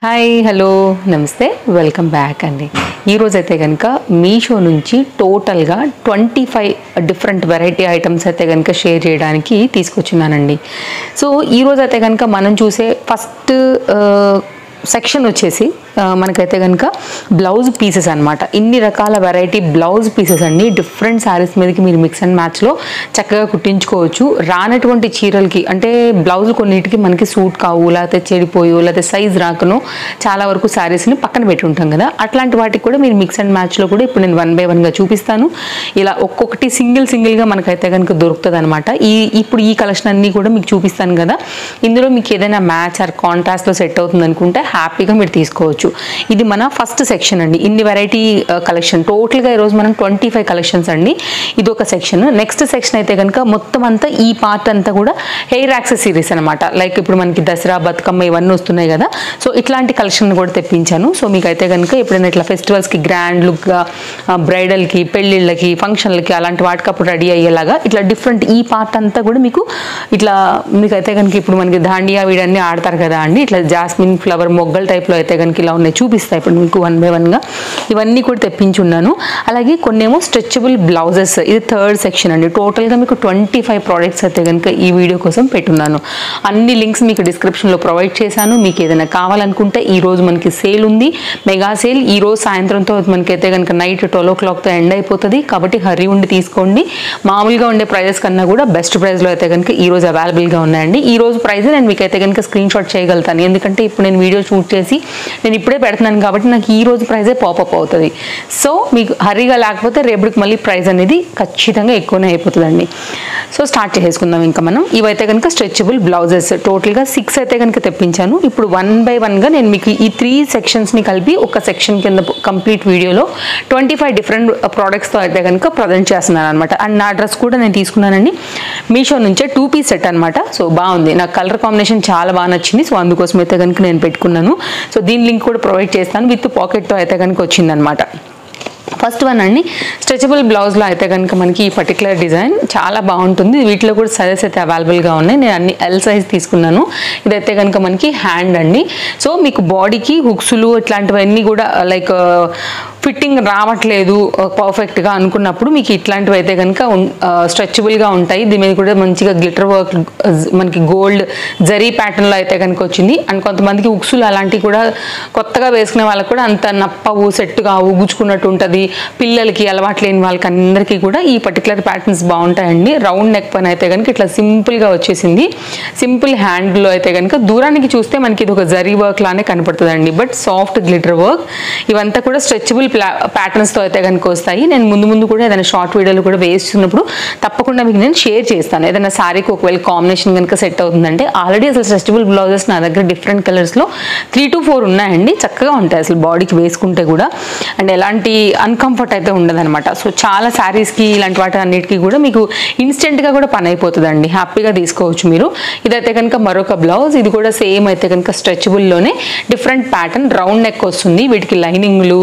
Hi hello నమస్తే welcome back అండి. ఈరోజైతే కనుక మీషో నుంచి టోటల్గా 25 డిఫరెంట్ వెరైటీ ఐటమ్స్ అయితే కనుక షేర్ చేయడానికి తీసుకొచ్చున్నానండి. సో ఈరోజైతే కనుక మనం చూసే ఫస్ట్ సెక్షన్ వచ్చేసి మనకైతే కనుక బ్లౌజ్ పీసెస్ అనమాట. ఇన్ని రకాల వెరైటీ బ్లౌజ్ పీసెస్ అండి. డిఫరెంట్ శారీస్ మీదకి మీరు మిక్స్ అండ్ మ్యాచ్లో చక్కగా కుట్టించుకోవచ్చు. రానటువంటి చీరలకి అంటే బ్లౌజులు కొన్నిటికి మనకి సూట్ కావు, లేకపోతే చెడిపోయో, లేకపోతే సైజ్ రాకను చాలా వరకు శారీస్ని పక్కన పెట్టి ఉంటాం కదా. అట్లాంటి వాటికి కూడా మీరు మిక్స్ అండ్ మ్యాచ్లో కూడా ఇప్పుడు నేను 1 by 1గా చూపిస్తాను. ఇలా ఒక్కొక్కటి సింగిల్గా మనకైతే కనుక దొరుకుతుంది అనమాట. ఇప్పుడు ఈ కలెక్షన్ అన్నీ కూడా మీకు చూపిస్తాను కదా. ఇందులో మీకు ఏదైనా మ్యాచ్ ఆర్ కాంట్రాస్ట్లో సెట్ అవుతుంది అనుకుంటే హ్యాపీగా మీరు తీసుకోవచ్చు. ఇది మన ఫస్ట్ సెక్షన్ అండి. ఇన్ని వెరైటీ కలెక్షన్ టోటల్గా ఈరోజు మనం 25 కలెక్షన్స్ అండి. ఇది ఒక సెక్షన్. నెక్స్ట్ సెక్షన్ అయితే కనుక మొత్తం అంతా ఈ పార్ట్ అంతా కూడా హెయిర్ యాక్సెసరీస్ అనమాట. లైక్ ఇప్పుడు మనకి దసరా, బతుకమ్మ ఇవన్నీ వస్తున్నాయి కదా. సో ఇట్లాంటి కలెక్షన్ కూడా తెప్పించాను. సో మీకు అయితే కనుక ఎప్పుడైనా ఇట్లా ఫెస్టివల్స్కి గ్రాండ్ లుక్గా, బ్రైడల్కి, పెళ్ళిళ్ళకి, ఫంక్షన్లకి అలాంటి వాటికి అప్పుడు రెడీ అయ్యేలాగా ఇట్లా డిఫరెంట్ ఈ పార్ట్ అంతా కూడా మీకు ఇట్లా మీకైతే కనుక ఇప్పుడు మనకి దాండియా వీడన్నీ ఆడతారు కదా అండి. ఇట్లా జాస్మిన్ ఫ్లవర్ మొగ్గల టైప్లో అయితే కనుక ఇలా ఉన్నాయి, చూపిస్తాయి ఇప్పుడు మీకు 1 by 1గా. ఇవన్నీ కూడా తెప్పించున్నాను. అలాగే కొన్నేమో స్ట్రెచబుల్ బ్లౌజెస్. ఇది థర్డ్ సెక్షన్ అండి. టోటల్గా మీకు 25 ప్రోడక్ట్స్ అయితే కనుక ఈ వీడియో కోసం పెట్టున్నాను. అన్ని లింక్స్ మీకు డిస్క్రిప్షన్లో ప్రొవైడ్ చేశాను. మీకు ఏదైనా కావాలనుకుంటే ఈరోజు మనకి సేల్ ఉంది, మెగా సేల్. ఈరోజు సాయంత్రంతో మనకైతే కనుక నైట్ 12 o'clockతో ఎండ్ అయిపోతుంది. కాబట్టి హరీ ఉండి తీసుకోండి. మామూలుగా ఉండే ప్రైజెస్ కన్నా కూడా బెస్ట్ ప్రైస్లో అయితే కనుక ఈరోజు అవైలబుల్గా ఉన్నాయండి. ఈ రోజు ప్రైస్ నేను మీకు అయితే కనుక స్క్రీన్ షాట్ చేయగలుగుతాను. ఎందుకంటే ఇప్పుడు నేను వీడియో షూట్ చేసి నేను ఇప్పుడే పెడుతున్నాను కాబట్టి నాకు ఈ రోజు ప్రైజే పాపప్ అవుతుంది. సో మీకు హరీగా లేకపోతే రేపటికి మళ్ళీ ప్రైస్ అనేది ఖచ్చితంగా ఎక్కువనే అయిపోతుందండి. సో స్టార్ట్ చేసుకుందాం ఇంకా మనం. ఇవైతే కనుక స్ట్రెచబుల్ బ్లౌజెస్ టోటల్గా 6 అయితే కనుక తెప్పించాను. ఇప్పుడు 1 by 1గా నేను మీకు ఈ 3 సెక్షన్స్ని కలిపి ఒక సెక్షన్ కింద కంప్లీట్ వీడియోలో 25 డిఫరెంట్ ప్రోడక్ట్స్తో అయితే కనుక ప్రజెంట్ చేస్తున్నాను అనమాట. అండ్ నా డ్రెస్ కూడా నేను తీసుకున్నానండి మీషో నుంచే 2 piece సెట్ అనమాట. సో బాగుంది, నాకు కలర్ కాంబినేషన్ చాలా బాగా నచ్చింది. సో అందుకోసం అయితే కనుక నేను పెట్టుకున్నాను. సో దీని లింక్ కూడా ప్రొవైడ్ చేస్తాను. విత్ పాకెట్తో అయితే కనుక వచ్చిందనమాట. ఫస్ట్ వన్ అండి, స్ట్రెచబుల్ బ్లౌజ్లో అయితే కనుక మనకి ఈ పర్టికులర్ డిజైన్ చాలా బాగుంటుంది. వీటిలో కూడా సైజెస్ అయితే అవైలబుల్గా ఉన్నాయి. నేను అన్ని ఎల్ సైజ్ తీసుకున్నాను. ఇదైతే కనుక మనకి హ్యాండ్ అండి. సో మీకు బాడీకి హుక్స్లు ఇట్లాంటివన్నీ కూడా లైక్ ఫిట్టింగ్ రావట్లేదు పర్ఫెక్ట్గా అనుకున్నప్పుడు మీకు ఇట్లాంటివి అయితే కనుక స్ట్రెచబుల్గా ఉంటాయి. దీని మీద కూడా మంచిగా గ్లిటర్ వర్క్ మనకి గోల్డ్ జరీ ప్యాటర్న్లో అయితే కనుక వచ్చింది. అండ్ కొంతమందికి హుక్స్లు అలాంటివి కూడా కొత్తగా వేసుకునే వాళ్ళకి కూడా అంత నప్పవు, సెట్ కావు, గుచ్చుకున్నట్టు ఉంటుంది. పిల్లలకి అలవాటు లేని వాళ్ళకి అందరికీ కూడా ఈ పర్టికులర్ ప్యాటర్న్స్ బాగుంటాయండి. రౌండ్ నెక్ పైన అయితే కనుక ఇట్లా సింపుల్గా వచ్చేసింది. సింపుల్ హ్యాండ్లో అయితే కనుక దూరానికి చూస్తే మనకి ఇది ఒక జరీ వర్క్ లానే కనపడుతుందండి. But soft glitter work. ఇవంతా కూడా స్ట్రెచబుల్ ప్యాటర్న్స్తో అయితే కనుక వస్తాయి. నేను ముందు కూడా ఏదైనా షార్ట్ వీడియోలు కూడా వేస్తున్నప్పుడు తప్పకుండా మీకు నేను షేర్ చేస్తాను. ఏదైనా శారీకి ఒకవేళ కాంబినేషన్ కనుక సెట్ అవుతుందంటే. ఆల్రెడీ అసలు స్ట్రెచబుల్ బ్లౌజెస్ నా దగ్గర డిఫరెంట్ కలర్స్లో 3 to 4 ఉన్నాయండి. చక్కగా ఉంటాయి అసలు బాడీకి వేసుకుంటే కూడా. అండ్ ఎలాంటి అన్కంఫర్ట్ అయితే ఉండదన్నమాట. సో చాలా శారీస్కి ఇలాంటి వాటి అన్నిటికీ కూడా మీకు ఇన్స్టెంట్గా కూడా పని అయిపోతుందండి. హ్యాపీగా తీసుకోవచ్చు మీరు. ఇదైతే కనుక మరొక బ్లౌజ్. ఇది కూడా సేమ్ అయితే కనుక స్ట్రెచబుల్లోనే డిఫరెంట్ ప్యాటర్న్, రౌండ్ నెక్ వస్తుంది. వీటికి లైనింగ్లు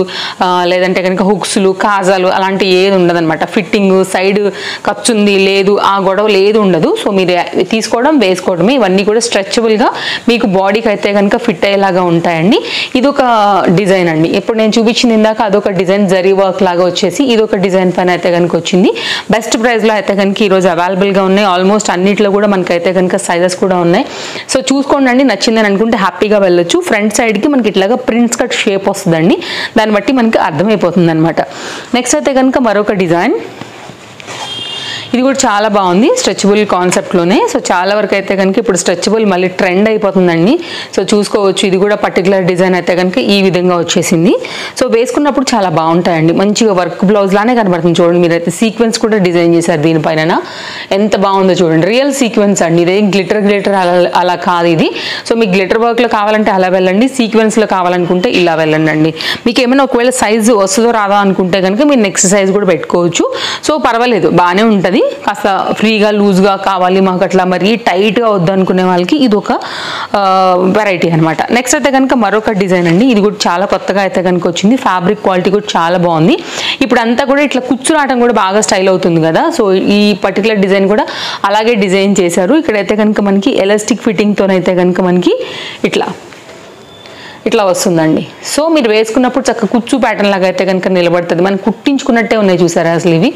లేదంటే కనుక హుక్స్లు, కాజాలు అలాంటి ఏది ఉండదన్నమాట. ఫిట్టింగ్ సైడ్ ఖర్చుంది లేదు, ఆ గొడవ లేదు ఉండదు. సో మీరు తీసుకోవడం వేసుకోవడమే. ఇవన్నీ కూడా స్ట్రెచబుల్గా మీకు బాడీకి అయితే కనుక ఫిట్ అయ్యేలాగా ఉంటాయండి. ఇది ఒక డిజైన్ అండి. ఇప్పుడు నేను చూపించింది ఇందాక అదొక డిజైన్ జరీ వర్క్ లాగా వచ్చేసి ఇదొక డిజైన్ పైన అయితే కనుక వచ్చింది. బెస్ట్ ప్రైస్లో అయితే కనుక ఈరోజు అవైలబుల్గా ఉన్నాయి. ఆల్మోస్ట్ అన్నిట్లో కూడా మనకైతే కనుక సైజెస్ కూడా ఉన్నాయి. సో చూసుకోండి అండి, నచ్చిందని అనుకుంటే హ్యాపీగా వెళ్ళొచ్చు. ఫ్రంట్ సైడ్కి మనకి ఇట్లాగా ప్రింట్స్ కట్ షేప్ వస్తుందండి. దాన్ని బట్టి మనకి అర్థమైపోతుంది అనమాట. నెక్స్ట్ అయితే కనుక మరొక డిజైన్. ఇది కూడా చాలా బాగుంది స్ట్రెచబుల్ కాన్సెప్ట్లోనే. సో చాలా వరకు అయితే కనుక ఇప్పుడు స్ట్రెచబుల్ మళ్ళీ ట్రెండ్ అయిపోతుందండి. సో చూసుకోవచ్చు. ఇది కూడా పర్టికులర్ డిజైన్ అయితే కనుక ఈ విధంగా వచ్చేసింది. సో వేసుకున్నప్పుడు చాలా బాగుంటాయండి. మంచిగా వర్క్ బ్లౌజ్ లానే కనబడుతుంది. చూడండి, మీరైతే సీక్వెన్స్ కూడా డిజైన్ చేశారు దీనిపైన. ఎంత బాగుందో చూడండి. రియల్ సీక్వెన్స్ అండి. ఇదేం గ్లిటర్ అలా కాదు ఇది. సో మీకు గ్లిటర్ వర్క్లో కావాలంటే అలా వెళ్ళండి, సీక్వెన్స్లో కావాలనుకుంటే ఇలా వెళ్ళండి. మీకు ఏమైనా ఒకవేళ సైజు వస్తుందో రాదా అనుకుంటే కనుక మీరు నెక్స్ట్ సైజ్ కూడా పెట్టుకోవచ్చు. సో పర్వాలేదు, బాగానే ఉంటుంది. కాస్త ఫ్రీగా లూజ్గా కావాలి మాకు, అట్లా మరి టైట్గా వద్దు అనుకునే వాళ్ళకి ఇది ఒక వెరైటీ అనమాట. నెక్స్ట్ అయితే కనుక మరొక డిజైన్ అండి. ఇది కూడా చాలా కొత్తగా అయితే కనుక వచ్చింది. ఫ్యాబ్రిక్ క్వాలిటీ కూడా చాలా బాగుంది. ఇప్పుడు అంతా కూడా ఇట్లా కుచ్చురాటం కూడా బాగా స్టైల్ అవుతుంది కదా. సో ఈ పర్టికులర్ డిజైన్ కూడా అలాగే డిజైన్ చేశారు. ఇక్కడైతే కనుక మనకి ఎలాస్టిక్ ఫిట్టింగ్తోనైతే కనుక మనకి ఇట్లా ఇట్లా వస్తుందండి. సో మీరు వేసుకున్నప్పుడు చక్కగా కుచ్చు ప్యాటర్న్ లాగా అయితే కనుక నిలబడుతుంది. మనం కుట్టించుకున్నట్టే ఉన్నాయి చూసారా అసలు. ఇవి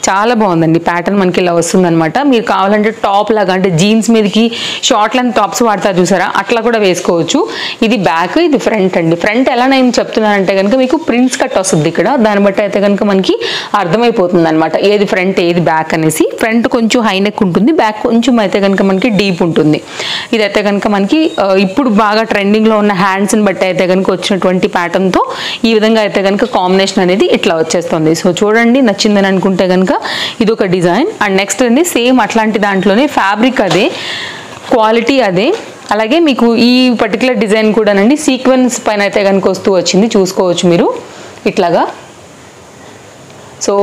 చాలా బాగుందండి ప్యాటర్న్, మనకి ఇలా వస్తుందన్నమాట. మీరు కావాలంటే టాప్ లాగా, అంటే జీన్స్ మీదకి షార్ట్ లెంత్ టాప్స్ వాడతారు చూసారా, అట్లా కూడా వేసుకోవచ్చు. ఇది బ్యాక్, ఇది ఫ్రంట్ అండి. ఫ్రంట్ ఎలా నేను చెప్తున్నానంటే కనుక మీకు ప్రిన్స్ కట్ వస్తుంది ఇక్కడ, దాన్ని బట్టి అయితే కనుక మనకి అర్థమైపోతుంది అనమాట ఏది ఫ్రంట్ ఏది బ్యాక్ అనేసి. ఫ్రంట్ కొంచెం హై నెక్ ఉంటుంది, బ్యాక్ కొంచెం అయితే కనుక మనకి డీప్ ఉంటుంది. ఇదైతే కనుక మనకి ఇప్పుడు బాగా ట్రెండింగ్ లో ఉన్న హ్యాండ్స్ని బట్టి అయితే కనుక వచ్చినటువంటి ప్యాటర్న్ తో ఈ విధంగా అయితే కనుక కాంబినేషన్ అనేది ఇట్లా వచ్చేస్తుంది. సో చూడండి, నచ్చిందని అనుకుంటే కనుక ఇది ఒక డిజైన్. అండ్ నెక్స్ట్ అండి సేమ్ అట్లాంటి దాంట్లోనే ఫ్యాబ్రిక్ అదే, క్వాలిటీ అదే, అలాగే మీకు ఈ పర్టికులర్ డిజైన్ కూడానండి సీక్వెన్స్ పైన అయితే కనుక వస్తూ వచ్చింది, చూసుకోవచ్చు మీరు ఇట్లాగా. సో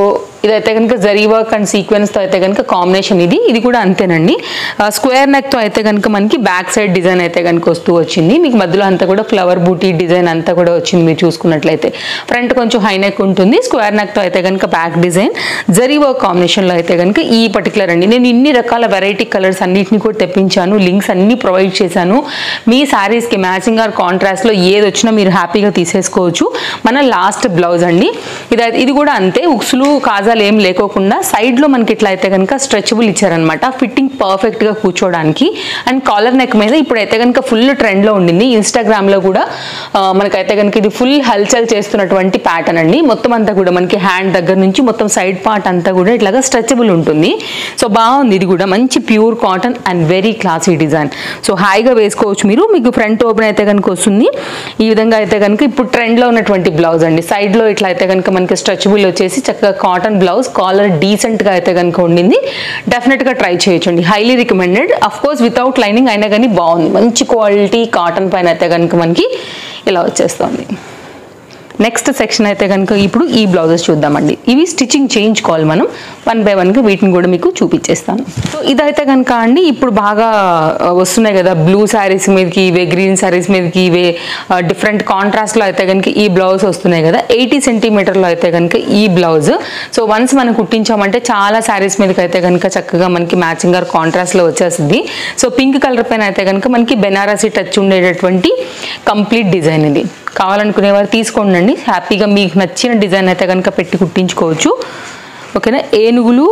ఇదైతే కనుక జరీ వర్క్ అండ్ సీక్వెన్స్తో అయితే కనుక కాంబినేషన్ ఇది కూడా అంతేనండి. స్క్వేర్ నెక్తో అయితే కనుక మనకి బ్యాక్ సైడ్ డిజైన్ అయితే కనుక వస్తూ వచ్చింది. మీకు మధ్యలో అంతా కూడా ఫ్లవర్ బూటీ డిజైన్ అంతా కూడా వచ్చింది మీరు చూసుకున్నట్లయితే. ఫ్రంట్ కొంచెం హై నెక్ ఉంటుంది, స్క్వేర్ నెక్తో అయితే కనుక బ్యాక్ డిజైన్, జరీ వర్క్ కాంబినేషన్లో అయితే కనుక ఈ పర్టికులర్ అండి. నేను ఇన్ని రకాల వెరైటీ కలర్స్ అన్నింటినీ కూడా తెప్పించాను, లింక్స్ అన్ని ప్రొవైడ్ చేశాను. మీ శారీస్కి మ్యాచింగ్ ఆర్ కాంట్రాస్ట్లో ఏది వచ్చినా మీరు హ్యాపీగా తీసేసుకోవచ్చు. మన లాస్ట్ బ్లౌజ్ అండి ఇది కూడా అంతే. ఉక్సులు కాజాలు ఏం లేకోకుండా సైడ్లో మనకి ఇట్లా అయితే కనుక స్ట్రెచబుల్ ఇచ్చారనమాట, ఫిట్టింగ్ పర్ఫెక్ట్గా కూర్చోడానికి. అండ్ కాలర్ నెక్ మీద ఇప్పుడైతే కనుక ఫుల్ ట్రెండ్లో ఉండింది, ఇన్స్టాగ్రామ్లో కూడా మనకైతే కనుక ఇది ఫుల్ హల్చల్ చేస్తున్నటువంటి ప్యాటర్న్ అండి. మొత్తం అంతా కూడా మనకి హ్యాండ్ దగ్గర నుంచి మొత్తం సైడ్ పార్ట్ అంతా కూడా ఇట్లాగా స్ట్రెచబుల్ ఉంటుంది. సో బాగుంది, ఇది కూడా మంచి pure cotton and very classy design. So హాయిగా వేసుకోవచ్చు మీరు. మీకు ఫ్రంట్ ఓపెన్ అయితే కనుక వస్తుంది ఈ విధంగా అయితే కనుక. ఇప్పుడు ట్రెండ్లో ఉన్నటువంటి బ్లౌజ్ అండి, సైడ్లో ఇట్లా అయితే కనుక మనకి స్ట్రెచబుల్ వచ్చేసి చక్కగా కాటన్ బ్లౌజ్, కాలర్ డీసెంట్గా అయితే కనుక ఉండింది. డెఫినెట్గా ట్రై చేయొచ్చండి, highly recommended. Of course without lining అయినా కానీ బాగుంది, మంచి క్వాలిటీ కాటన్ పైన అయితే కనుక మనకి ఇలా వచ్చేస్తుంది. నెక్స్ట్ సెక్షన్ అయితే కనుక ఇప్పుడు ఈ బ్లౌజెస్ చూద్దామండి. ఇవి స్టిచ్చింగ్ చేయించుకోవాలి మనం, 1 by 1గా వీటిని కూడా మీకు చూపించేస్తాను. సో ఇదైతే కనుక అండి ఇప్పుడు బాగా వస్తున్నాయి కదా బ్లూ శారీస్ మీదకి ఇవే, గ్రీన్ శారీస్ మీదకి ఇవే, డిఫరెంట్ కాంట్రాస్ట్లో అయితే కనుక ఈ బ్లౌజ్ వస్తున్నాయి కదా. 80 సెంటీమీటర్లో అయితే కనుక ఈ బ్లౌజ్. సో వన్స్ మనం కుట్టించామంటే చాలా శారీస్ మీదకి అయితే కనుక చక్కగా మనకి మ్యాచింగ్ ఆర్ కాంట్రాస్ట్లో వచ్చేస్తుంది. సో పింక్ కలర్ పైన అయితే కనుక మనకి బెనారసీ టచ్ ఉండేటటువంటి కంప్లీట్ డిజైన్ ఇది. కావాలనుకునేవారు తీసుకోండి, హ్యాపీగా మీకు నచ్చిన డిజైన్ అయితే కనుక పెట్టి కుట్టించుకోవచ్చు. ఓకేనా. ఏనుగులు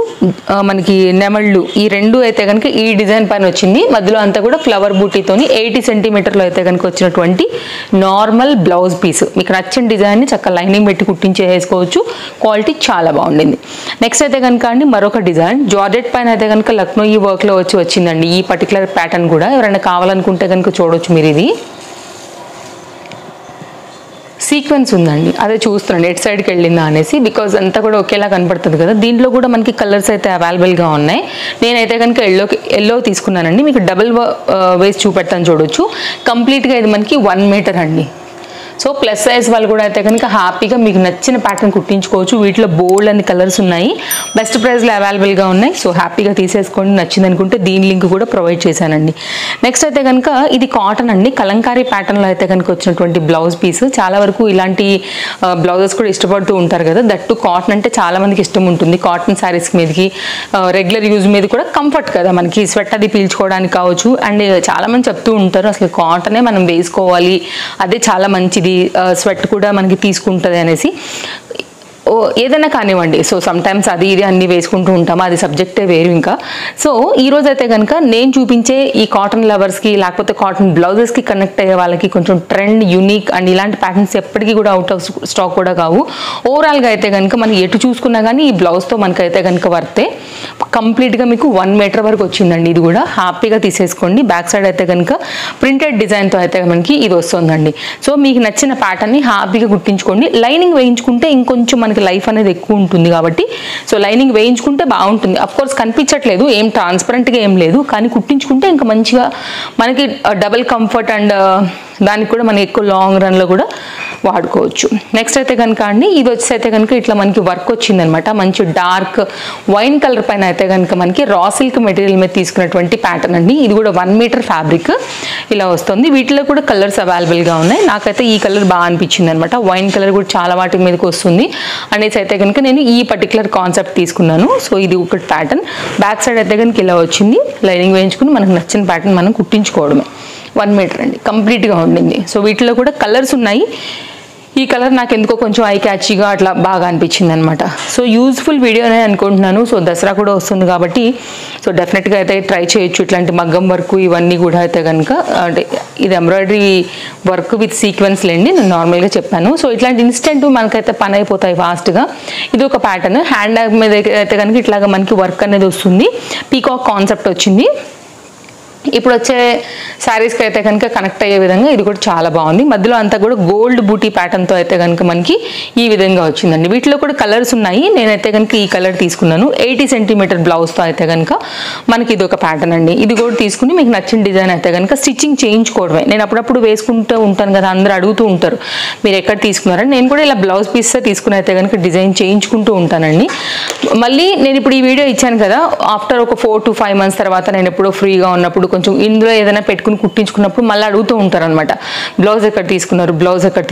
మనకి నెమళ్ళు ఈ రెండు అయితే కనుక ఈ డిజైన్ పైన వచ్చింది. మధ్యలో అంతా కూడా ఫ్లవర్ బూటీతోని 80 సెంటీమీటర్లో అయితే కనుక వచ్చినటువంటి నార్మల్ బ్లౌజ్ పీస్. మీకు నచ్చిన డిజైన్ని చక్కగా లైనింగ్ పెట్టి కుట్టించేసుకోవచ్చు. క్వాలిటీ చాలా బాగుండింది. నెక్స్ట్ అయితే కనుక అండి మరొక డిజైన్ జార్జెట్ పైన అయితే కనుక లక్నో ఈ వర్క్లో వచ్చిందండి. ఈ పర్టికులర్ ప్యాటర్న్ కూడా ఎవరైనా కావాలనుకుంటే కనుక చూడవచ్చు మీరు. ఇది సీక్వెన్స్ ఉందండి, అదే చూస్తున్నాండి ఎట్ సైడ్కి వెళ్ళిందా అనేసి, బికాజ్ అంతా కూడా ఒకేలా కనపడుతుంది కదా. దీంట్లో కూడా మనకి కలర్స్ అయితే అవైలబుల్గా ఉన్నాయి. నేనైతే కనుక ఎల్లో తీసుకున్నానండి. మీకు డబుల్ వేస్ చూపెడతాను చూడొచ్చు. కంప్లీట్గా ఇది మనకి 1 మీటర్ అండి. సో ప్లస్ సైజ్ వాళ్ళు కూడా అయితే కనుక హ్యాపీగా మీకు నచ్చిన ప్యాటర్న్ కుట్టించుకోవచ్చు. వీటిలో బోల్డ్ అన్ని కలర్స్ ఉన్నాయి, బెస్ట్ ప్రైస్లో అవైలబుల్గా ఉన్నాయి. సో హ్యాపీగా తీసేసుకోండి, నచ్చింది అనుకుంటే. దీని లింక్ కూడా ప్రొవైడ్ చేశానండి. నెక్స్ట్ అయితే కనుక ఇది కాటన్ అండి, కలంకారీ ప్యాటర్న్లో అయితే కనుక వచ్చినటువంటి బ్లౌజ్ పీస్. చాలా వరకు ఇలాంటి బ్లౌజెస్ కూడా ఇష్టపడుతూ ఉంటారు కదా. దట్టు కాటన్ అంటే చాలా మందికి ఇష్టం ఉంటుంది. కాటన్ శారీస్ మీదకి రెగ్యులర్ యూజ్ మీద కూడా కంఫర్ట్ కదా మనకి, స్వెట్ అది పీల్చుకోవడానికి కావచ్చు. అండ్ చాలామంది చెప్తూ ఉంటారు అసలు కాటనే మనం వేసుకోవాలి, అదే చాలా మంచిది, స్వెట్ కూడా మనకి తీసుకుంటుంది అనేసి. ఏదైనా కానివ్వండి. సో సమ్టైమ్స్ అది ఇది అన్ని వేసుకుంటూ ఉంటాము, అది సబ్జెక్టే వేరు ఇంకా. సో ఈరోజు అయితే కనుక నేను చూపించే ఈ కాటన్ లవర్స్కి లేకపోతే కాటన్ బ్లౌజెస్కి కనెక్ట్ అయ్యే వాళ్ళకి కొంచెం ట్రెండ్, యూనిక్ అండ్ ఇలాంటి ప్యాటర్న్స్ ఎప్పటికీ కూడా అవుట్ ఆఫ్ స్టాక్ కూడా కావు. ఓవరాల్గా అయితే కనుక మనం ఎటు చూసుకున్నా కానీ ఈ బ్లౌజ్తో మనకైతే కనుక వర్తే. కంప్లీట్గా మీకు 1 మీటర్ వరకు వచ్చిందండి. ఇది కూడా హ్యాపీగా తీసేసుకోండి. బ్యాక్ సైడ్ అయితే కనుక ప్రింటెడ్ డిజైన్తో అయితే మనకి ఇది వస్తుందండి. సో మీకు నచ్చిన ప్యాటర్న్ని హ్యాపీగా గుర్తించుకోండి. లైనింగ్ వేయించుకుంటే ఇంకొంచెం మనకి లైఫ్ అనేది ఎక్కువ ఉంటుంది కాబట్టి సో లైనింగ్ వేయించుకుంటే బాగుంటుంది. అఫ్ కోర్స్ కనిపించట్లేదు, ఏం ట్రాన్స్పరెంట్గా ఏం లేదు, కానీ కుట్టించుకుంటే ఇంకా మంచిగా మనకి డబుల్ కంఫర్ట్ అండ్ దానికి కూడా మనకి ఎక్కువ లాంగ్ రన్లో కూడా వాడుకోవచ్చు. నెక్స్ట్ అయితే కనుక అండి ఇది వచ్చి అయితే కనుక ఇట్లా మనకి వర్క్ వచ్చిందనమాట. మంచి డార్క్ వైన్ కలర్ పైన అయితే కనుక మనకి రా సిల్క్ మెటీరియల్ మీద తీసుకున్నటువంటి ప్యాటర్న్ అండి. ఇది కూడా 1 మీటర్ ఫ్యాబ్రిక్ ఇలా వస్తుంది. వీటిలో కూడా కలర్స్ అవైలబుల్గా ఉన్నాయి. నాకైతే ఈ కలర్ బాగా అనిపించింది అనమాట. వైన్ కలర్ కూడా చాలా వాటి మీదకి వస్తుంది అనేసి అయితే కనుక నేను ఈ పర్టికులర్ కాన్సెప్ట్ తీసుకున్నాను. సో ఇది ఒకటి ప్యాటర్న్. బ్యాక్ సైడ్ అయితే కనుక ఇలా వచ్చింది. లైనింగ్ వేయించుకుని మనకు నచ్చిన ప్యాటర్న్ మనం కుట్టించుకోవడమే. 1 మీటర్ అండి, కంప్లీట్గా ఉండింది. సో వీటిలో కూడా కలర్స్ ఉన్నాయి. ఈ కలర్ నాకు ఎందుకో కొంచెం ఐ క్యాచీగా అట్లా బాగా అనిపించింది అనమాట. సో యూజ్ఫుల్ వీడియోనే అనుకుంటున్నాను. సో దసరా కూడా వస్తుంది కాబట్టి సో డెఫినెట్గా అయితే ట్రై చేయొచ్చు. ఇట్లాంటి మగ్గం వర్క్ ఇవన్నీ కూడా అయితే కనుక, అంటే ఇది ఎంబ్రాయిడరీ వర్క్ విత్ సీక్వెన్స్ లేండి, నేను నార్మల్గా చెప్పాను. సో ఇట్లాంటి ఇన్స్టెంట్ మనకైతే పని అయిపోతాయి ఫాస్ట్గా. ఇది ఒక ప్యాటర్న్. హ్యాండ్ బ్యాగ్ మీద అయితే కనుక ఇట్లాగా మనకి వర్క్ అనేది వస్తుంది. పీకాక్ కాన్సెప్ట్ వచ్చింది. ఇప్పుడు వచ్చే శారీస్కి అయితే కనుక కనెక్ట్ అయ్యే విధంగా ఇది కూడా చాలా బాగుంది. మధ్యలో అంతా కూడా గోల్డ్ బూటీ ప్యాటర్న్తో అయితే కనుక మనకి ఈ విధంగా వచ్చిందండి. వీటిలో కూడా కలర్స్ ఉన్నాయి. నేనైతే కనుక ఈ కలర్ తీసుకున్నాను. 80 సెంటీమీటర్ బ్లౌజ్తో అయితే కనుక మనకి ఇది ఒక ప్యాటర్న్ అండి. ఇది కూడా తీసుకుని మీకు నచ్చిన డిజైన్ అయితే కనుక స్టిచ్చింగ్ చేయించుకోవడమే. నేను అప్పుడప్పుడు వేసుకుంటూ ఉంటాను కదా, అందరూ అడుగుతూ ఉంటారు మీరు ఎక్కడ తీసుకున్నారని. నేను కూడా ఇలా బ్లౌజ్ పీస్ తీసుకుని అయితే కనుక డిజైన్ చేయించుకుంటూ ఉంటానండి. మళ్ళీ నేను ఇప్పుడు ఈ వీడియో ఇచ్చాను కదా, ఆఫ్టర్ ఒక 4 to 5 months తర్వాత నేను ఎప్పుడో ఫ్రీగా ఉన్నప్పుడు కొంచెం ఇందులో ఏదైనా పెట్టుకుని కుట్టించుకున్నప్పుడు మళ్ళీ అడుగుతూ ఉంటారు అనమాట, బ్లౌజ్ ఎక్కడ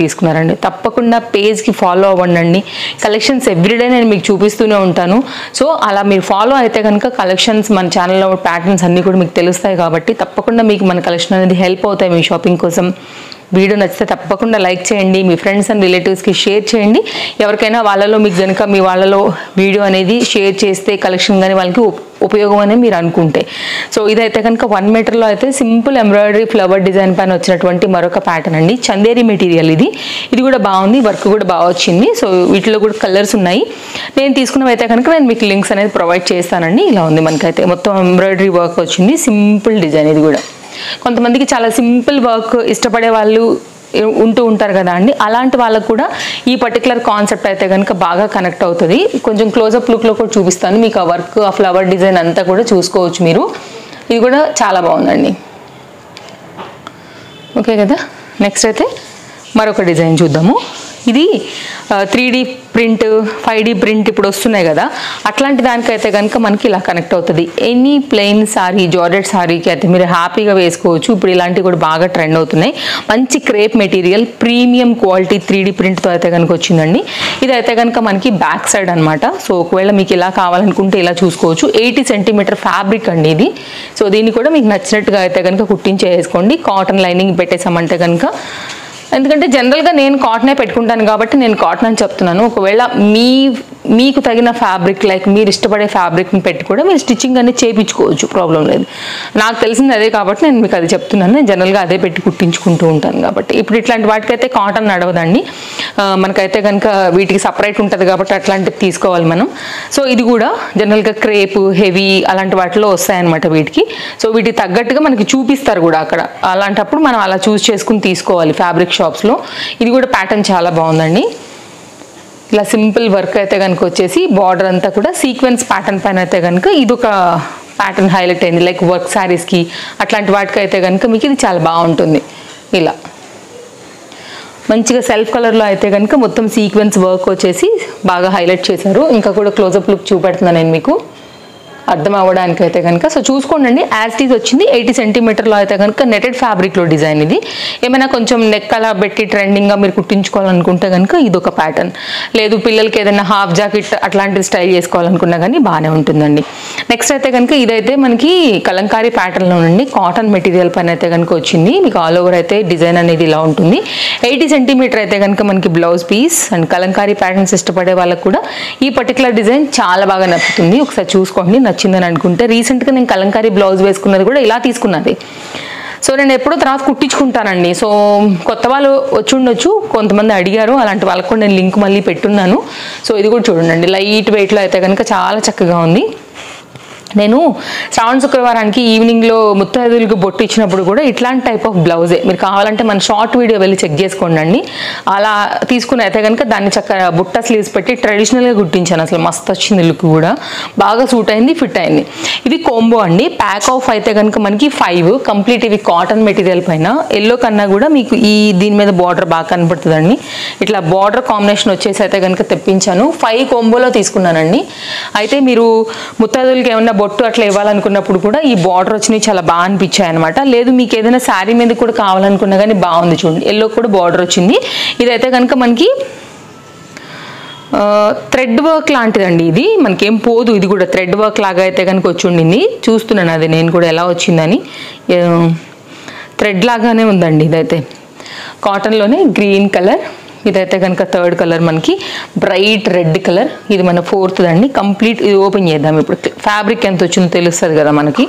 తీసుకున్నారండి. తప్పకుండా పేజ్కి ఫాలో అవ్వండి. కలెక్షన్స్ ఎవ్రీడే నేను మీకు చూపిస్తూనే ఉంటాను. సో అలా మీరు ఫాలో అయితే కనుక కలెక్షన్స్ మన ఛానల్లో ప్యాటర్న్స్ అన్నీ కూడా మీకు తెలుస్తాయి. కాబట్టి తప్పకుండా మీకు మన కలెక్షన్ అనేది హెల్ప్ అవుతాయి మీ షాపింగ్ కోసం. వీడియో నచ్చితే తప్పకుండా లైక్ చేయండి, మీ ఫ్రెండ్స్ అండ్ రిలేటివ్స్కి షేర్ చేయండి. ఎవరికైనా వాళ్ళలో మీకు కనుక మీ వాళ్ళలో వీడియో అనేది షేర్ చేస్తే కలెక్షన్ కానీ వాళ్ళకి ఉపయోగం అని మీరు అనుకుంటే. సో ఇదైతే కనుక 1 మీటర్లో అయితే సింపుల్ ఎంబ్రాయిడరీ ఫ్లవర్ డిజైన్ పైన వచ్చినటువంటి మరొక ప్యాటర్న్ అండి. చందేరి మెటీరియల్ ఇది కూడా బాగుంది, వర్క్ కూడా బాగా వచ్చింది. సో వీటిలో కూడా కలర్స్ ఉన్నాయి. నేను తీసుకున్నవైతే కనుక నేను మీకు లింక్స్ అనేది ప్రొవైడ్ చేస్తానండి. ఇలా ఉంది మనకైతే మొత్తం ఎంబ్రాయిడరీ వర్క్ వచ్చింది, సింపుల్ డిజైన్. ఇది కూడా కొంతమందికి చాలా సింపుల్ వర్క్ ఇష్టపడే వాళ్ళు ఉంటూ ఉంటారు కదా అండి, అలాంటి వాళ్ళకు కూడా ఈ పర్టికులర్ కాన్సెప్ట్ అయితే కనుక బాగా కనెక్ట్ అవుతుంది. కొంచెం క్లోజప్ లుక్లో కూడా చూపిస్తాను మీకు. ఆ వర్క్, ఆ ఫ్లవర్ డిజైన్ అంతా కూడా చూసుకోవచ్చు మీరు. ఇది కూడా చాలా బాగుందండి. ఓకే కదా. నెక్స్ట్ అయితే మరొక డిజైన్ చూద్దాము. ఇది 3D ప్రింట్, 5D ప్రింట్ ఇప్పుడు వస్తున్నాయి కదా, అట్లాంటి దానికైతే కనుక మనకి ఇలా కనెక్ట్ అవుతుంది. ఎనీ ప్లెయిన్ సారీ, జార్జెట్ సారీకి అయితే మీరు హ్యాపీగా వేసుకోవచ్చు. ఇప్పుడు ఇలాంటివి కూడా బాగా ట్రెండ్ అవుతున్నాయి. మంచి crepe material, premium quality 3D ప్రింట్తో అయితే కనుక వచ్చిందండి. ఇది అయితే కనుక మనకి బ్యాక్ సైడ్ అనమాట. సో ఒకవేళ మీకు ఇలా కావాలనుకుంటే ఇలా చూసుకోవచ్చు. 80 సెంటీమీటర్ ఫ్యాబ్రిక్ అండి ఇది. సో దీన్ని కూడా మీకు నచ్చినట్టుగా అయితే కనుక కుట్టించేసుకోండి. కాటన్ లైనింగ్ పెట్టేసామంటే కనుక, ఎందుకంటే జనరల్గా నేను కాటనే పెట్టుకుంటాను కాబట్టి నేను కాటన్ అని చెప్తున్నాను. ఒకవేళ మీకు తగిన ఫ్యాబ్రిక్, లైక్ మీరు ఇష్టపడే ఫ్యాబ్రిక్ని పెట్టి కూడా మీరు స్టిచ్చింగ్ అనేది చేయించుకోవచ్చు, ప్రాబ్లం లేదు. నాకు తెలిసింది అదే కాబట్టి నేను మీకు అది చెప్తున్నాను. నేను జనరల్గా అదే పెట్టి కుట్టించుకుంటూ ఉంటాను కాబట్టి. ఇప్పుడు ఇట్లాంటి వాటికైతే కాటన్ నడవదండి, మనకైతే కనుక వీటికి సపరేట్ ఉంటుంది కాబట్టి అట్లాంటివి తీసుకోవాలి మనం. సో ఇది కూడా జనరల్గా క్రేప్, హెవీ అలాంటి వాటిలో వస్తాయన్నమాట వీటికి. సో వీటికి తగ్గట్టుగా మనకి చూపిస్తారు కూడా అక్కడ. అలాంటప్పుడు మనం అలా చూస్ చేసుకుని తీసుకోవాలి ఫ్యాబ్రిక్ షాప్స్లో. ఇది కూడా ప్యాటర్న్ చాలా బాగుందండి. ఇలా సింపుల్ వర్క్ అయితే కనుక వచ్చేసి బార్డర్ అంతా కూడా సీక్వెన్స్ ప్యాటర్న్ పైన అయితే కనుక ఇదొక ప్యాటర్న్ హైలైట్ అయింది. లైక్ వర్క్ శారీస్కి అట్లాంటి వాటికి అయితే కనుక మీకు ఇది చాలా బాగుంటుంది. ఇలా మంచిగా సెల్ఫ్ కలర్లో అయితే కనుక మొత్తం సీక్వెన్స్ వర్క్ వచ్చేసి బాగా హైలైట్ చేశారు. ఇంకా కూడా క్లోజప్ లుక్ చూపెడుతున్నాను నేను మీకు అర్థం అవ్వడానికి అయితే కనుక. సో చూసుకోండి, యాజ్ టీజ్ వచ్చింది. 80 సెంటీమీటర్లో అయితే కనుక నెటెడ్ ఫ్యాబ్రిక్లో డిజైన్. ఇది ఏమైనా కొంచెం నెక్ అలా పెట్టి ట్రెండింగ్గా మీరు కుట్టించుకోవాలనుకుంటే కనుక ఇదొక ప్యాటర్న్. లేదు పిల్లలకి ఏదైనా హాఫ్ జాకెట్ అట్లాంటిది స్టైల్ చేసుకోవాలనుకున్నా కానీ బాగానే ఉంటుందండి. నెక్స్ట్ అయితే కనుక ఇదైతే మనకి కలంకారీ ప్యాటర్న్లో నుండి కాటన్ మెటీరియల్ పైన అయితే కనుక వచ్చింది. మీకు ఆల్ ఓవర్ అయితే డిజైన్ అనేది ఇలా ఉంటుంది. 80 సెంటీమీటర్ అయితే కనుక మనకి blouse piece. And kalamkari patterns ఇష్టపడే వాళ్ళకు కూడా ఈ పర్టికులర్ డిజైన్ చాలా బాగా నచ్చుతుంది. ఒకసారి చూసుకోండి నచ్చిందని అనుకుంటే. రీసెంట్గా నేను కలంకారీ బ్లౌజ్ వేసుకున్నది కూడా ఇలా తీసుకున్నది. సో నేను ఎప్పుడో తర్వాత కుట్టించుకుంటానండి. సో కొత్త వాళ్ళు వచ్చి ఉండొచ్చు, కొంతమంది అడిగారు, అలాంటి వాళ్ళకు కూడా నేను లింక్ మళ్ళీ పెట్టున్నాను. సో ఇది కూడా చూడండి, లైట్ వెయిట్లో అయితే కనుక చాలా చక్కగా ఉంది. నేను శ్రావణ శుక్రవారానికి ఈవినింగ్లో ముత్తైదులకు బొట్టు ఇచ్చినప్పుడు కూడా ఇట్లాంటి టైప్ ఆఫ్ బ్లౌజే, మీరు కావాలంటే మన షార్ట్ వీడియో వెళ్ళి చెక్ చేసుకోండి. అలా తీసుకుని అయితే కనుక దాన్ని చక్కగా బుట్ట స్లీవ్స్ పెట్టి ట్రెడిషనల్గా కుట్టించాను. అసలు మస్తు వచ్చింది, లుక్ కూడా బాగా సూట్ అయింది, ఫిట్ అయింది. ఇది కోంబో అండి. ప్యాక్ ఆఫ్ అయితే కనుక మనకి 5 కంప్లీట్. ఇవి కాటన్ మెటీరియల్ పైన ఎల్లో కన్నా కూడా మీకు దీని మీద బార్డర్ బాగా కనపడుతుందండి. ఇట్లా బార్డర్ కాంబినేషన్ వచ్చేసి అయితే కనుక తెప్పించాను. 5 కోంబోలో తీసుకున్నానండి. అయితే మీరు ముత్తైదులకి ఏమన్నా బొట్టు అట్లా ఇవ్వాలనుకున్నప్పుడు కూడా ఈ బార్డర్ వచ్చినాయి చాలా బాగా అనిపించాయి అనమాట. లేదు మీకు ఏదైనా శారీ మీద కూడా కావాలనుకున్నా కానీ బాగుంది. చూడండి ఎల్లో కూడా బార్డర్ వచ్చింది. ఇదైతే కనుక మనకి థ్రెడ్ వర్క్ లాంటిదండి. ఇది మనకేం పోదు, ఇది కూడా థ్రెడ్ వర్క్ లాగా అయితే కనుక వచ్చి ఉండింది. చూస్తున్నాను అది నేను కూడా ఎలా వచ్చిందని. థ్రెడ్ లాగానే ఉందండి. ఇదైతే కాటన్లోనే గ్రీన్ కలర్, ఇదైతే కనుక థర్డ్ కలర్ మనకి బ్రైట్ రెడ్ కలర్, ఇది మన ఫోర్త్ అండి. కంప్లీట్ ఇది ఓపెన్ చేద్దాం. ఇప్పుడు ఫ్యాబ్రిక్ ఎంత వచ్చిందో తెలుస్తుంది కదా మనకి.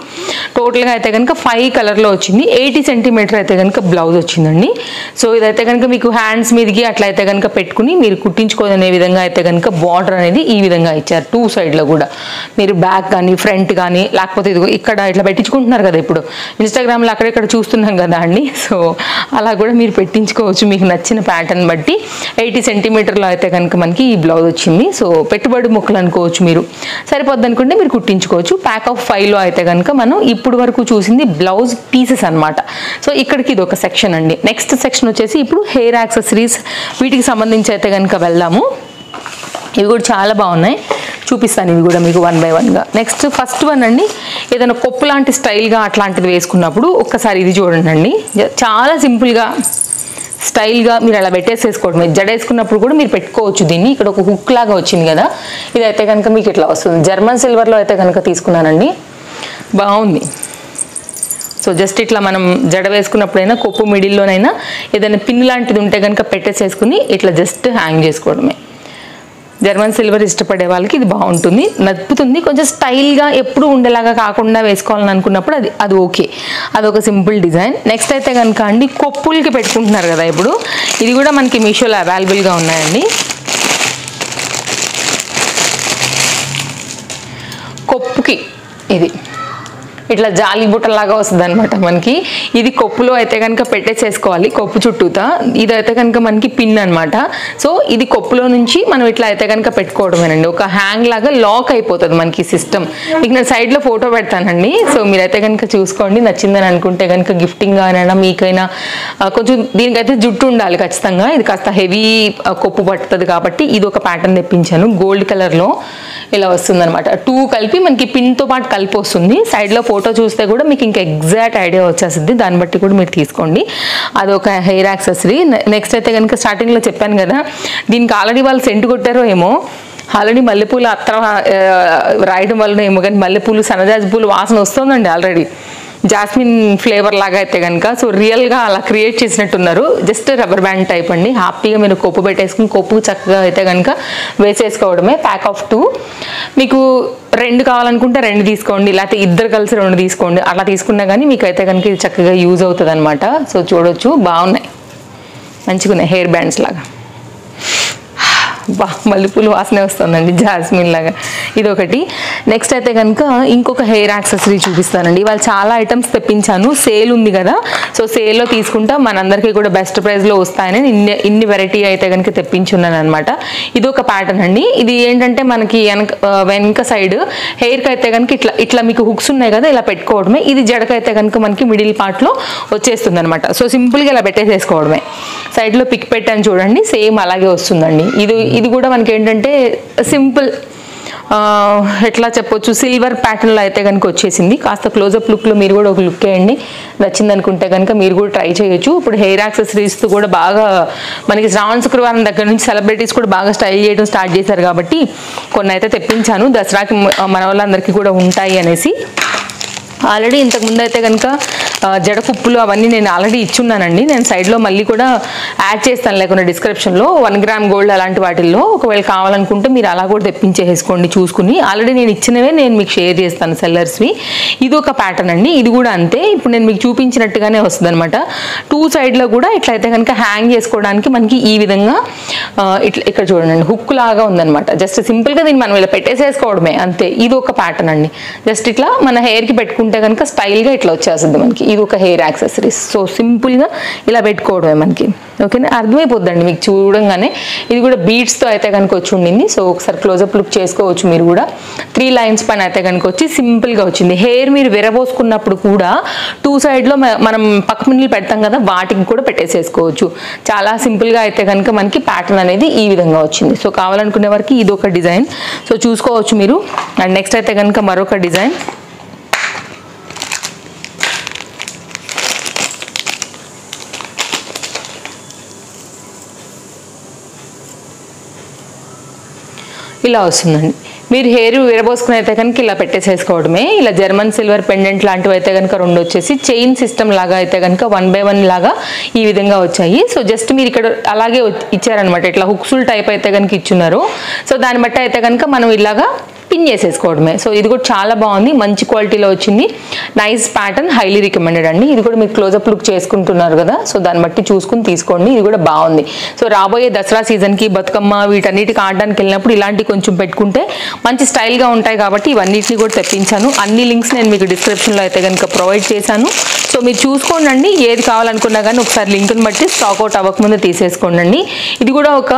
టోటల్గా అయితే కనుక 5 కలర్లో వచ్చింది. 80 సెంటీమీటర్ అయితే కనుక బ్లౌజ్ వచ్చిందండి. సో ఇదైతే కనుక మీకు హ్యాండ్స్ మీదకి అట్లా అయితే కనుక పెట్టుకుని మీరు కుట్టించుకోదనే విధంగా అయితే కనుక బార్డర్ అనేది ఈ విధంగా ఇచ్చారు. 2 సైడ్లో కూడా మీరు బ్యాక్ కానీ ఫ్రంట్ కానీ లేకపోతే ఇదిగో ఇక్కడ ఇట్లా పెట్టించుకుంటున్నారు కదా, ఇప్పుడు ఇన్స్టాగ్రామ్లో అక్కడెక్కడ చూస్తున్నాం కదా అండి. సో అలా కూడా మీరు పెట్టించుకోవచ్చు మీకు నచ్చిన ప్యాటర్న్ బట్టి. 80 సెంటీమీటర్లో అయితే కనుక మనకి ఈ బ్లౌజ్ వచ్చింది. సో పెట్టుబడి ముక్కలు అనుకోవచ్చు, మీరు సరిపోద్ది అనుకుంటే మీరు కుట్టించుకోవచ్చు. ప్యాక్ ఆఫ్ 5లో అయితే కనుక మనం ఇప్పుడు వరకు చూసింది బ్లౌజ్ పీసెస్ అనమాట. సో ఇక్కడికి ఇది ఒక సెక్షన్ అండి. నెక్స్ట్ సెక్షన్ వచ్చేసి ఇప్పుడు హెయిర్ యాక్సెసరీస్, వీటికి సంబంధించి అయితే కనుక వెళ్దాము. ఇవి కూడా చాలా బాగున్నాయి, చూపిస్తాను ఇవి కూడా మీకు 1 by 1గా. నెక్స్ట్ ఫస్ట్ వన్ అండి, ఏదైనా కొప్పు లాంటి స్టైల్గా అట్లాంటిది వేసుకున్నప్పుడు ఒక్కసారి ఇది చూడండి అండి. చాలా సింపుల్గా స్టైల్గా మీరు అలా పెట్టేసేసుకోవడం. జడ వేసుకున్నప్పుడు కూడా మీరు పెట్టుకోవచ్చు దీన్ని. ఇక్కడ ఒక హుక్ లాగా వచ్చింది కదా, ఇదైతే కనుక మీకు ఇట్లా వస్తుంది. జర్మన్ సిల్వర్లో అయితే కనుక తీసుకున్నానండి, బాగుంది. సో జస్ట్ ఇట్లా మనం జడ వేసుకున్నప్పుడైనా కొప్పు మిడిల్లోనైనా ఏదైనా పిన్ లాంటిది ఉంటే కనుక పెట్టేసేసుకుని ఇట్లా జస్ట్ హ్యాంగ్ చేసుకోవడమే. జర్మన్ సిల్వర్ ఇష్టపడే వాళ్ళకి ఇది బాగుంటుంది, నప్పుతుంది. కొంచెం స్టైల్గా ఎప్పుడు ఉండేలాగా కాకుండా వేసుకోవాలని అనుకున్నప్పుడు అది ఓకే. అదొక సింపుల్ డిజైన్. నెక్స్ట్ అయితే కనుక అండి, కొప్పులకి పెట్టుకుంటున్నారు కదా ఇప్పుడు, ఇది కూడా మనకి మీషోలో అవైలబుల్గా ఉన్నాయండి. కొప్పుకి ఇది ఇట్లా జాలి బుట్టలాగా వస్తుంది అనమాట మనకి. ఇది కొప్పులో అయితే కనుక పెట్టేసేసుకోవాలి, కొప్పు చుట్టూతా. ఇదైతే కనుక మనకి పిన్ అనమాట. సో ఇది కొప్పులో నుంచి మనం ఇట్లా అయితే కనుక పెట్టుకోవడమేనండి. ఒక హ్యాంగ్ లాగా లాక్ అయిపోతుంది మనకి సిస్టమ్. మీకు నేను సైడ్లో ఫోటో పెడతానండి. సో మీరైతే కనుక చూసుకోండి, నచ్చిందని అనుకుంటే కనుక గిఫ్టింగ్ అయినా మీకైనా. కొంచెం దీనికైతే జుట్టు ఉండాలి ఖచ్చితంగా. ఇది కాస్త హెవీ కొప్పు పట్టుతుంది కాబట్టి ఇది ఒక ప్యాటర్న్ తెప్పించాను. గోల్డ్ కలర్లో ఇలా వస్తుంది అనమాట. 2 కలిపి మనకి పిన్తో పాటు కలిపి వస్తుంది. సైడ్లో ఫోటో చూస్తే కూడా మీకు ఇంకా ఎగ్జాక్ట్ ఐడియా వచ్చేస్తుంది. దాన్ని బట్టి కూడా మీరు తీసుకోండి. అదొక హెయిర్ యాక్సెసరీ. నెక్స్ట్ అయితే కనుక స్టార్టింగ్లో చెప్పాను కదా, దీనికి ఆల్రెడీ వాళ్ళు సెంటు కొట్టారో ఏమో, ఆల్రెడీ మల్లెపూలు అత్త రాయడం వల్ల ఏమో కానీ మల్లెపూలు సన్నజాజి పూలు వాసన వస్తుందండి ఆల్రెడీ, జాస్మిన్ ఫ్లేవర్ లాగా అయితే కనుక. సో రియల్గా అలా క్రియేట్ చేసినట్టున్నారు. జస్ట్ రబ్బర్ బ్యాండ్ టైప్ అండి. హ్యాపీగా మీరు కొప్పు పెట్టేసుకుని కొప్పు చక్కగా అయితే కనుక వేసేసుకోవడమే. Pack of 2. మీకు 2 కావాలనుకుంటే 2 తీసుకోండి, లేకపోతే ఇద్దరు కలిసి 2 తీసుకోండి. అలా తీసుకున్నా కానీ మీకు అయితే కనుక ఇది చక్కగా యూజ్ అవుతుంది అనమాట. సో చూడొచ్చు, బాగున్నాయి, మంచిగా ఉన్నాయి హెయిర్ బ్యాండ్స్ లాగా. మల్లెపూలు వాసనే వస్తుందండి, జాస్మిన్ లాగా. ఇదొకటి. నెక్స్ట్ అయితే కనుక ఇంకొక హెయిర్ యాక్సెసరీ చూపిస్తానండి. వాళ్ళు చాలా ఐటమ్స్ తెప్పించాను, సేల్ ఉంది కదా. సో సేల్లో తీసుకుంటా మనందరికీ కూడా బెస్ట్ ప్రైస్లో వస్తాయని ఇన్ని వెరైటీ అయితే కనుక తెప్పించున్నాను అనమాట. ఇది ఒక ప్యాటర్న్ అండి. ఇది ఏంటంటే మనకి వెనక సైడ్ హెయిర్కి అయితే కనుక ఇట్లా మీకు హుక్స్ ఉన్నాయి కదా, ఇలా పెట్టుకోవడమే. ఇది జడకైతే కనుక మనకి మిడిల్ పార్ట్లో వచ్చేస్తుంది అనమాట. సో సింపుల్గా ఇలా పెట్టేసేసుకోవడమే. సైడ్లో పిక్ పెట్టాను చూడండి, సేమ్ అలాగే వస్తుందండి. ఇది కూడా మనకి ఏంటంటే సింపుల్ ఎట్లా చెప్పొచ్చు, సిల్వర్ ప్యాటర్న్లో అయితే కనుక వచ్చేసింది. కాస్త క్లోజప్ లుక్లో మీరు కూడా ఒక లుక్ వేయండి, నచ్చింది అనుకుంటే కనుక మీరు కూడా ట్రై చేయొచ్చు. ఇప్పుడు హెయిర్ యాక్సెసరీస్తో కూడా బాగా మనకి శ్రావణ శుక్రవారం దగ్గర నుంచి సెలబ్రిటీస్ కూడా బాగా స్టైల్ చేయడం స్టార్ట్ చేశారు కాబట్టి కొన్ని అయితే తెప్పించాను. దసరాకి మన వాళ్ళందరికీ కూడా ఉంటాయి అనేసి. ఆల్రెడీ ఇంతకుముందు అయితే కనుక జడ కుప్పులు అవన్నీ నేను ఆల్రెడీ ఇచ్చున్నానండి. నేను సైడ్లో మళ్ళీ కూడా యాడ్ చేస్తాను లేకుండా డిస్క్రిప్షన్లో 1 గ్రామ్ గోల్డ్ అలాంటి వాటిల్లో. ఒకవేళ కావాలనుకుంటే మీరు అలా కూడా తెప్పించేసుకోండి చూసుకుని. ఆల్రెడీ నేను ఇచ్చినవే నేను మీకు షేర్ చేస్తాను సెల్లర్స్వి. ఇది ఒక ప్యాటర్న్ అండి, ఇది కూడా అంతే. ఇప్పుడు నేను మీకు చూపించినట్టుగానే వస్తుంది అనమాట. 2 సైడ్లో కూడా ఇట్లయితే కనుక హ్యాంగ్ చేసుకోవడానికి మనకి ఈ విధంగా ఇట్లా ఇక్కడ చూడండి హుక్ లాగా ఉందనమాట. జస్ట్ సింపుల్గా దీన్ని మనం ఇలా పెట్టేసేసుకోవడమే అంతే. ఇది ఒక ప్యాటర్న్ అండి. జస్ట్ ఇట్లా మన హెయిర్కి పెట్టుకుంటే కనుక స్టైల్గా ఇట్లా వచ్చేస్తుంది మనకి. ఇది ఒక హెయిర్ యాక్సెసరీస్. సో సింపుల్గా ఇలా పెట్టుకోవడమే మనకి. ఓకేనా, అర్థమైపోద్దండి మీకు చూడంగానే. ఇది కూడా బీడ్స్తో అయితే కనుక వచ్చి ఉండింది. సో ఒకసారి క్లోజప్ లుక్ చేసుకోవచ్చు మీరు కూడా. 3 లైన్స్ పైన అయితే కనుక వచ్చి సింపుల్గా వచ్చింది. హెయిర్ మీరు విరబోసుకున్నప్పుడు కూడా 2 సైడ్లో మనం పక్క మిడిల్ పెడతాం కదా, వాటికి కూడా పెట్టేసేసుకోవచ్చు. చాలా సింపుల్గా అయితే కనుక మనకి ప్యాటర్న్ అనేది ఈ విధంగా వచ్చింది. సో కావాలనుకునే వారికి ఇది ఒక డిజైన్. సో చూసుకోవచ్చు మీరు. అండ్ నెక్స్ట్ అయితే కనుక మరొక డిజైన్. ఇలా వస్తుందండి. మీరు హెయిర్ విరబోసుకుని అయితే కనుక ఇలా పెట్టేసేసుకోవడమే. ఇలా జర్మన్ సిల్వర్ పెండెంట్ లాంటివి అయితే కనుక 2 వచ్చేసి చైన్ సిస్టమ్ లాగా అయితే కనుక 1 by 1 లాగా ఈ విధంగా వచ్చాయి. సో జస్ట్ మీరు ఇక్కడ అలాగే ఇచ్చారనమాట, ఇట్లా హుక్సుల్ టైప్ అయితే కనుక ఇచ్చున్నారు. సో దాన్ని బట్టి అయితే కనుక మనం ఇలాగా పిన్ చేసేసుకోవడమే. సో ఇది కూడా చాలా బాగుంది, మంచి క్వాలిటీలో వచ్చింది, నైస్ ప్యాటర్న్, హైలీ రికమెండెడ్ అండి. ఇది కూడా మీరు క్లోజప్ లుక్ చేసుకుంటున్నారు కదా, సో దాన్ని బట్టి చూసుకుని తీసుకోండి. ఇది కూడా బాగుంది. సో రాబోయే దసరా సీజన్కి, బతుకమ్మ వీటన్నిటికి ఆడడానికి వెళ్ళినప్పుడు ఇలాంటి కొంచెం పెట్టుకుంటే మంచి స్టైల్గా ఉంటాయి కాబట్టి ఇవన్నిటిని కూడా తెప్పించాను. అన్ని లింక్స్ నేను మీకు డిస్క్రిప్షన్లో అయితే కనుక ప్రొవైడ్ చేశాను. సో మీరు చూసుకోండి, ఏది కావాలనుకున్నా కానీ ఒకసారి లింక్ని బట్టి స్టాక్ అవుట్ అవ్వకముందే తీసేసుకోండి. ఇది కూడా ఒక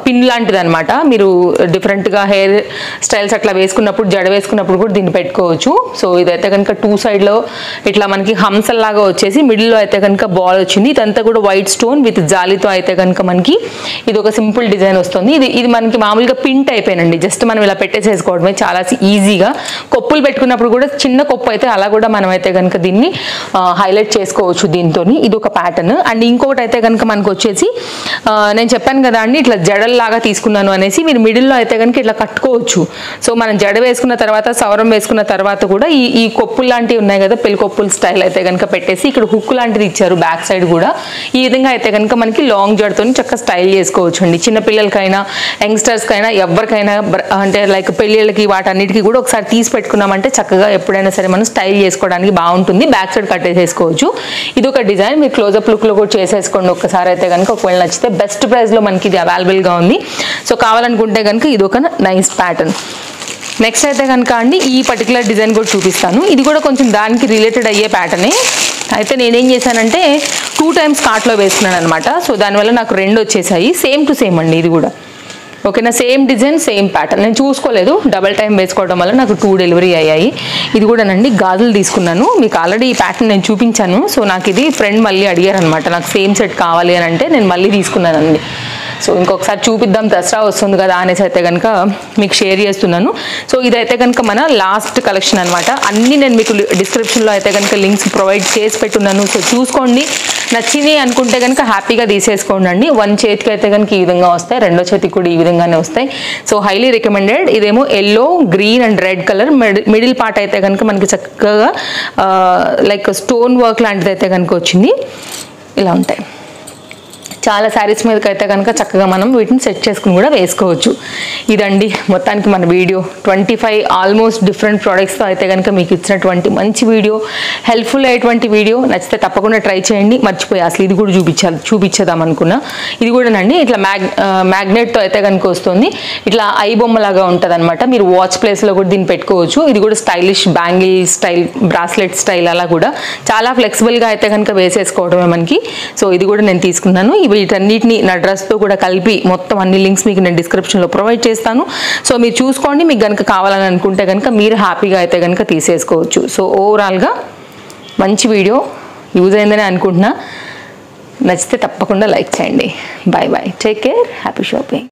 పిన్ లాంటిది అనమాట. మీరు డిఫరెంట్గా హెయిర్ స్టైల్స్ అట్లా వేసుకున్నప్పుడు, జడ వేసుకున్నప్పుడు కూడా దీన్ని పెట్టుకోవచ్చు. సో ఇదైతే కనుక 2 సైడ్లో ఇట్లా మనకి హంసల్లాగా వచ్చేసి మిడిల్లో అయితే కనుక బాల్ వచ్చింది. ఇదంతా కూడా వైట్ స్టోన్ విత్ జాలీతో అయితే కనుక మనకి ఇది ఒక సింపుల్ డిజైన్ వస్తుంది. ఇది మనకి మామూలుగా పిన్ అయిపోయినండి, జస్ట్ మనం ఇలా పెట్టేసేసుకోవడమే చాలా ఈజీగా. కొప్పులు పెట్టుకున్నప్పుడు కూడా చిన్న కొప్పు అయితే అలా కూడా మనం అయితే కనుక దీన్ని హైలైట్ చేసుకోవచ్చు దీంతో. ఇది ఒక ప్యాటర్న్. అండ్ ఇంకొకటి అయితే కనుక మనకు వచ్చేసి నేను చెప్పాను కదా అండి, ఇట్లా జడల్లాగా తీసుకున్నాను అనేసి, మీరు మిడిల్లో అయితే కనుక ఇట్లా కట్టుకోవచ్చు. సో మనం జడ వేసుకున్న తర్వాత, సవరం వేసుకున్న తర్వాత కూడా ఈ కొప్పులు లాంటివి ఉన్నాయి కదా, పెళ్లి కొప్పుల స్టైల్ అయితే కనుక పెట్టేసి ఇక్కడ హుక్ లాంటిది ఇచ్చారు బ్యాక్ సైడ్ కూడా. ఈ విధంగా అయితే కనుక మనకి లాంగ్ జడతో చక్కగా స్టైల్ చేసుకోవచ్చు అండి. చిన్నపిల్లలకైనా, యంగ్స్టర్స్కైనా, ఎవరికైనా, అంటే లైక్ పెళ్ళిళ్ళకి వాటన్నిటికీ కూడా ఒకసారి తీసి పెట్టుకున్నామంటే చక్కగా ఎప్పుడైనా సరే మనం స్టైల్ చేసుకోవడానికి బాగుంటుంది. బ్యాక్ సైడ్ కట్టేసేసుకోవచ్చు. ఇది ఒక డిజైన్, మీరు క్లోజప్ లుక్లో కూడా చేసేసుకోండి ఒక్కసారి అయితే కనుక. ఒకవేళ నచ్చితే బెస్ట్ ప్రైస్లో మనకి ఇది అవైలబుల్గా ఉంది. సో కావాలనుకుంటే కనుక ఇది ఒక నైస్ ప్యాటర్న్. నెక్స్ట్ అయితే కనుక అండి ఈ పర్టికులర్ డిజైన్ కూడా చూపిస్తాను. ఇది కూడా కొంచెం దానికి రిలేటెడ్ అయ్యే ప్యాటర్నే. అయితే నేనేం చేశానంటే 2 times కార్ట్లో వేసుకున్నాను అనమాట. సో దానివల్ల నాకు 2 వచ్చేసాయి. సేమ్ టు సేమ్ అండి ఇది కూడా. ఓకేనా, సేమ్ డిజైన్, సేమ్ ప్యాటర్న్. నేను చూసుకోలేదు, డబల్ టైం వేసుకోవడం వల్ల నాకు 2 డెలివరీ అయ్యాయి. ఇది కూడానండి గాజులు తీసుకున్నాను. మీకు ఆల్రెడీ ఈ ప్యాటర్న్ నేను చూపించాను. సో నాకు ఇది ఫ్రెండ్ మళ్ళీ అడిగారు అనమాట, నాకు సేమ్ సెట్ కావాలి అని అంటే నేను మళ్ళీ తీసుకున్నానండి. సో ఇంకొకసారి చూపిద్దాం, దసరా వస్తుంది కదా అనేసి అయితే కనుక మీకు షేర్ చేస్తున్నాను. సో ఇదైతే కనుక మన లాస్ట్ కలెక్షన్ అనమాట. అన్నీ నేను మీకు డిస్క్రిప్షన్లో అయితే కనుక లింక్స్ ప్రొవైడ్ చేసి పెట్టున్నాను. సో చూసుకోండి, నచ్చింది అనుకుంటే కనుక హ్యాపీగా తీసేసుకోండి. 1 చేతికి అయితే కనుక ఈ విధంగా వస్తాయి, 2వ చేతికి కూడా ఈ విధంగానే వస్తాయి. So highly recommended. ఇదేమో yellow, green and red colour. Middle part అయితే కనుక మనకి చక్కగా లైక్ స్టోన్ వర్క్ లాంటిది అయితే కనుక వచ్చింది. ఇలా ఉంటాయి. చాలా శారీస్ మీదకి అయితే కనుక చక్కగా మనం వీటిని సెట్ చేసుకుని కూడా వేసుకోవచ్చు. ఇదండి మొత్తానికి మన వీడియో. 25 ఆల్మోస్ట్ డిఫరెంట్ ప్రోడక్ట్స్తో అయితే కనుక మీకు ఇచ్చినటువంటి మంచి వీడియో, హెల్ప్ఫుల్ అయ్యేటువంటి వీడియో. నచ్చితే తప్పకుండా ట్రై చేయండి. మర్చిపోయి అసలు ఇది కూడా చూపించేద్దాం అనుకున్నా. ఇది కూడానండి ఇట్లా మ్యాగ్నెట్తో అయితే కనుక వస్తుంది. ఇట్లా ఐ బొమ్మలాగా ఉంటుంది అనమాట. మీరు వాచ్ ప్లేస్లో కూడా దీన్ని పెట్టుకోవచ్చు. ఇది కూడా stylish bangle style, bracelet style, అలా కూడా చాలా ఫ్లెక్సిబుల్గా అయితే కనుక వేసేసుకోవడమే మనకి. సో ఇది కూడా నేను తీసుకున్నాను. వీటన్నిటిని నా డ్రెస్తో కూడా కలిపి మొత్తం అన్ని లింక్స్ మీకు నేను డిస్క్రిప్షన్లో ప్రొవైడ్ చేస్తాను. సో మీరు చూసుకోండి, మీకు కనుక కావాలని అనుకుంటే కనుక మీరు హ్యాపీగా అయితే కనుక తీసేసుకోవచ్చు. సో ఓవరాల్గా మంచి వీడియో, యూజ్ అయిందని అనుకుంటున్నా. నచ్చితే తప్పకుండా లైక్ చేయండి. Bye bye, take care, happy shopping.